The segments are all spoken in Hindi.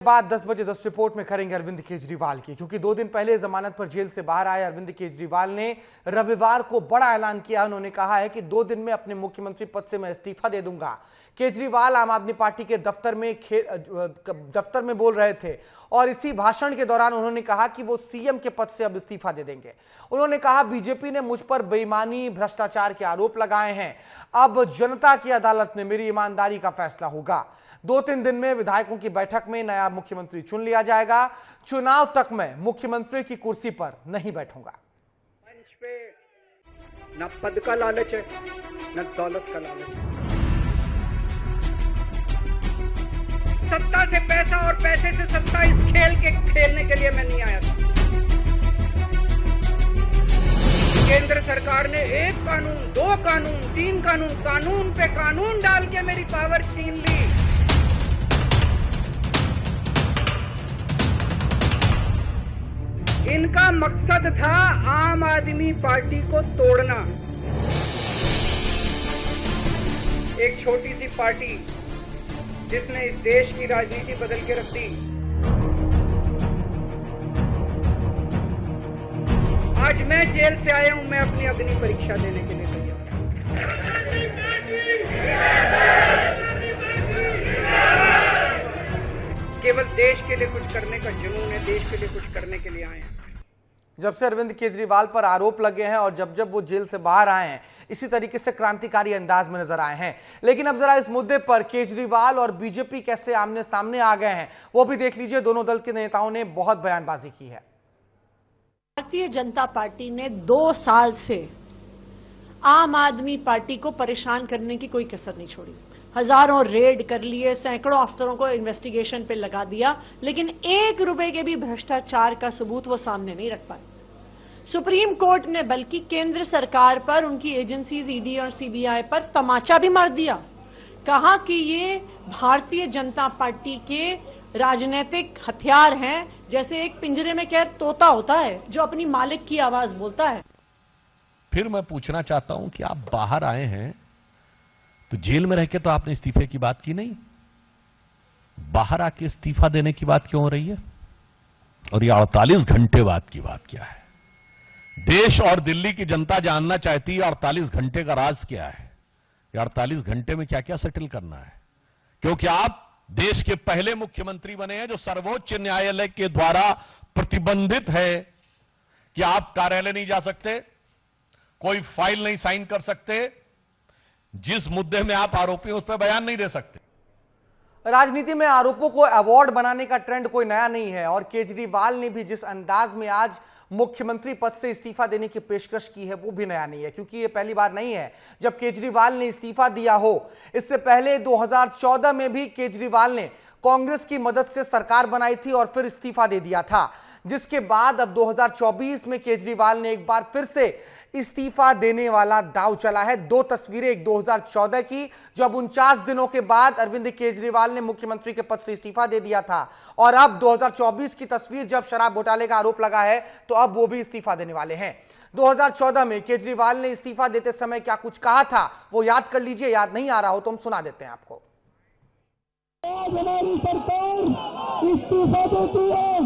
बाद 10 बजे 10 रिपोर्ट में करेंगे अरविंद केजरीवाल की, क्योंकि 2 दिन पहले जमानत पर जेल से बाहर आए अरविंद केजरीवाल ने रविवार को बड़ा ऐलान किया। उन्होंने कहा है कि 2 दिन में अपने मुख्यमंत्री पद से मैं इस्तीफा दे दूंगा। केजरीवाल आम आदमी पार्टी के दफ्तर में बोल रहे थे और इसी भाषण के दौरान उन्होंने कहा कि वो सीएम के पद से अब इस्तीफा दे देंगे। उन्होंने कहा बीजेपी ने मुझ पर बेईमानी भ्रष्टाचार के आरोप लगाए हैं, अब जनता की अदालत में मेरी ईमानदारी का फैसला होगा। 2-3 दिन में विधायकों की बैठक में नया मुख्यमंत्री चुन लिया जाएगा। चुनाव तक मैं मुख्यमंत्री की कुर्सी पर नहीं बैठूंगा। मंच पे न पद का लालच है न दौलत का लालच है। सत्ता से पैसा और पैसे से सत्ता, इस खेल के खेलने के लिए मैं नहीं आया था। केंद्र सरकार ने 1 कानून, 2 कानून, 3 कानून, कानून पे कानून डाल के मेरी पावर छीन ली। इनका मकसद था आम आदमी पार्टी को तोड़ना। एक छोटी सी पार्टी जिसने इस देश की राजनीति बदल के रख दी। आज मैं जेल से आया हूं, मैं अपनी अग्नि परीक्षा देने के लिए तैयार हूं। केवल देश के लिए कुछ करने का जुनून है, देश के लिए कुछ करने के लिए आए हैं। जब से अरविंद केजरीवाल पर आरोप लगे हैं और जब वो जेल से बाहर आए हैं, इसी तरीके से क्रांतिकारी अंदाज में नजर आए हैं। लेकिन अब जरा इस मुद्दे पर केजरीवाल और बीजेपी कैसे आमने सामने आ गए हैं वो भी देख लीजिए। दोनों दल के नेताओं ने बहुत बयानबाजी की है। भारतीय जनता पार्टी ने 2 साल से आम आदमी पार्टी को परेशान करने की कोई कसर नहीं छोड़ी। हजारों रेड कर लिए, सैकड़ों अफसरों को इन्वेस्टिगेशन पे लगा दिया, लेकिन 1 रुपए के भी भ्रष्टाचार का सबूत वो सामने नहीं रख पाए। सुप्रीम कोर्ट ने बल्कि केंद्र सरकार पर, उनकी एजेंसीज ईडी और सीबीआई पर तमाचा भी मार दिया। कहा कि ये भारतीय जनता पार्टी के राजनीतिक हथियार हैं, जैसे एक पिंजरे में कैद तोता होता है जो अपनी मालिक की आवाज बोलता है। फिर मैं पूछना चाहता हूं कि आप बाहर आए हैं तो जेल में रह के तो आपने इस्तीफे की बात की नहीं, बाहर आके इस्तीफा देने की बात क्यों हो रही है? और ये 48 घंटे बाद की बात क्या है? देश और दिल्ली की जनता जानना चाहती है 48 घंटे का राज क्या है, ये 48 घंटे में क्या क्या सेटल करना है। क्योंकि आप देश के पहले मुख्यमंत्री बने हैं जो सर्वोच्च न्यायालय के द्वारा प्रतिबंधित है कि आप कार्यालय नहीं जा सकते, कोई फाइल नहीं साइन कर सकते, जिस मुद्दे में आप आरोपी उस पर बयान नहीं दे सकते। राजनीति में आरोपों को अवार्ड बनाने का ट्रेंड कोई नया नहीं है और केजरीवाल ने भी जिस अंदाज में आज मुख्यमंत्री पद से इस्तीफा देने की पेशकश की है वो भी नया नहीं है, क्योंकि ये पहली बार नहीं है जब केजरीवाल ने इस्तीफा दिया हो। इससे पहले 2014 में भी केजरीवाल ने कांग्रेस की मदद से सरकार बनाई थी और फिर इस्तीफा दे दिया था, जिसके बाद अब 2024 में केजरीवाल ने एक बार फिर से इस्तीफा देने वाला दांव चला है। 2 तस्वीरें, एक 2014 की जब 49 दिनों के बाद अरविंद केजरीवाल ने मुख्यमंत्री के पद से इस्तीफा दे दिया था, और अब 2024 की तस्वीर जब शराब घोटाले का आरोप लगा है तो अब वो भी इस्तीफा देने वाले हैं। 2014 में केजरीवाल ने इस्तीफा देते समय क्या कुछ कहा था वो याद कर लीजिए, याद नहीं आ रहा हो तो हम सुना देते हैं आपको। आज हमारी सरकार इस्तीफा देती है।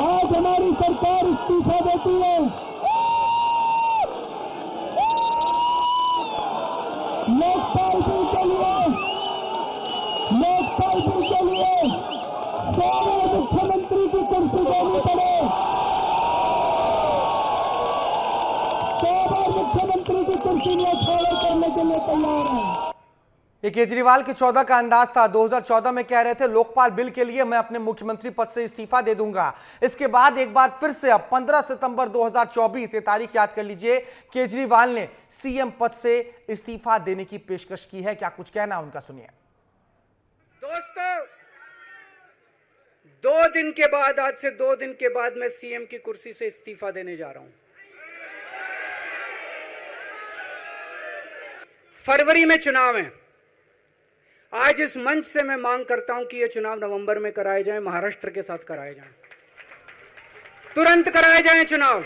आज हमारी सरकार इस्तीफा देती है। लोकपाल बिल के लिए सारे मुख्यमंत्री की कुर्सी देनी पड़े, मुख्यमंत्री की कुर्सी में छोड़े करने के लिए तैयार है। ये केजरीवाल के 14 का अंदाज था। 2014 में कह रहे थे लोकपाल बिल के लिए मैं अपने मुख्यमंत्री पद से इस्तीफा दे दूंगा। इसके बाद एक बार फिर से अब 15 सितंबर 2024, ये तारीख याद कर लीजिए, केजरीवाल ने सीएम पद से इस्तीफा देने की पेशकश की है। क्या कुछ कहना उनका सुनिए। दोस्तों, 2 दिन के बाद, आज से 2 दिन के बाद मैं सीएम की कुर्सी से इस्तीफा देने जा रहा हूं। फरवरी में चुनाव है। आज इस मंच से मैं मांग करता हूं कि ये चुनाव नवंबर में कराए जाएं, महाराष्ट्र के साथ कराए जाएं, तुरंत कराए जाएं चुनाव।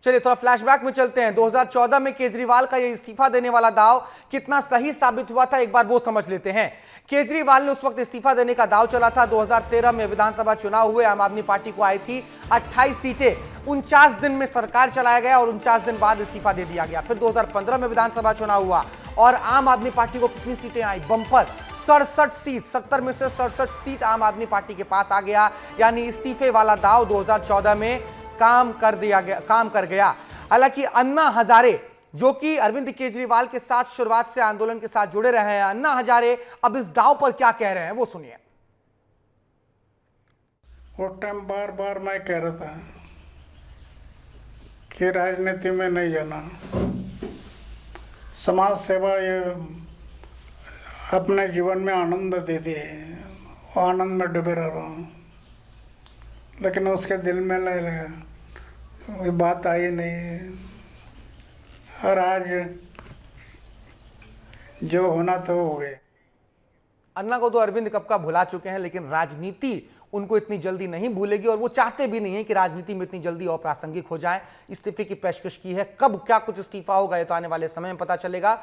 चलिए थोड़ा फ्लैशबैक में चलते हैं। 2014 में केजरीवाल का यह इस्तीफा देने वाला दाव कितना सही साबित हुआ था, एक बार वो समझ लेते हैं। केजरीवाल ने उस वक्त इस्तीफा देने का दाव चला था। 2013 में विधानसभा चुनाव हुए, आम आदमी पार्टी को आई थी 28 सीटें, 49 दिन में सरकार चलाया गया और 49 दिन बाद इस्तीफा दे दिया गया। फिर 2015 में विधानसभा चुनाव हुआ और आम आदमी पार्टी को कितनी सीटें आई, बंपर 67 सीट, 70 में से 67 सीट आम आदमी पार्टी के पास आ गया। यानी इस्तीफे वाला दाव 2014 में काम कर गया। हालांकि अन्ना हजारे, जो कि अरविंद केजरीवाल के साथ शुरुआत से आंदोलन के साथ जुड़े रहे हैं, अन्ना हजारे अब इस दाव पर क्या कह रहे हैं वो सुनिए। वो टाइम बार बार मैं कह रहा था कि राजनीति में नहीं जाना, समाज सेवा ये अपने जीवन में आनंद दे दिए, वो आनंद में डूबे रह रहा हूँ। लेकिन उसके दिल में नहीं लगा, वो बात आई नहीं। और आज जो होना था वो हो गया। अन्ना को तो अरविंद कब का भुला चुके हैं, लेकिन राजनीति उनको इतनी जल्दी नहीं भूलेगी और वो चाहते भी नहीं है कि राजनीति में इतनी जल्दी अप्रासंगिक हो जाए। इस्तीफे की पेशकश की है, कब क्या कुछ इस्तीफा होगा ये तो आने वाले समय में पता चलेगा।